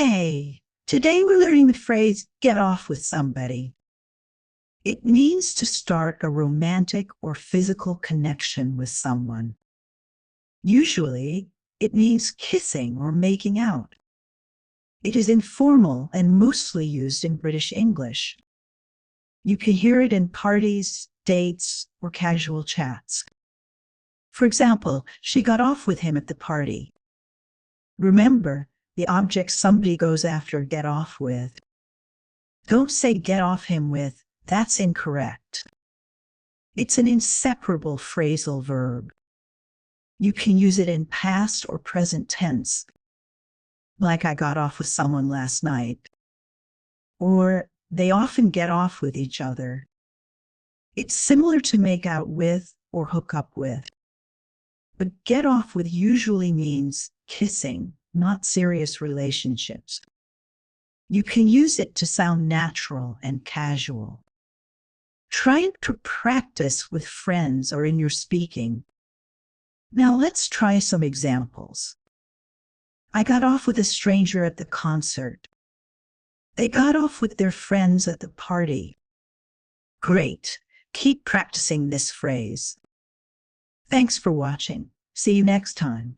Hey, today we're learning the phrase get off with somebody. It means to start a romantic or physical connection with someone. Usually, it means kissing or making out. It is informal and mostly used in British English. You can hear it in parties, dates, or casual chats. For example, she got off with him at the party. Remember, the object somebody goes after get off with. Don't say get off him with, that's incorrect. It's an inseparable phrasal verb. You can use it in past or present tense, like I got off with someone last night. Or they often get off with each other. It's similar to make out with or hook up with. But get off with usually means kissing, not serious relationships. You can use it to sound natural and casual. Try to practice with friends or in your speaking. Now let's try some examples. I got off with a stranger at the concert. They got off with their friends at the party. Great. Keep practicing this phrase. Thanks for watching. See you next time.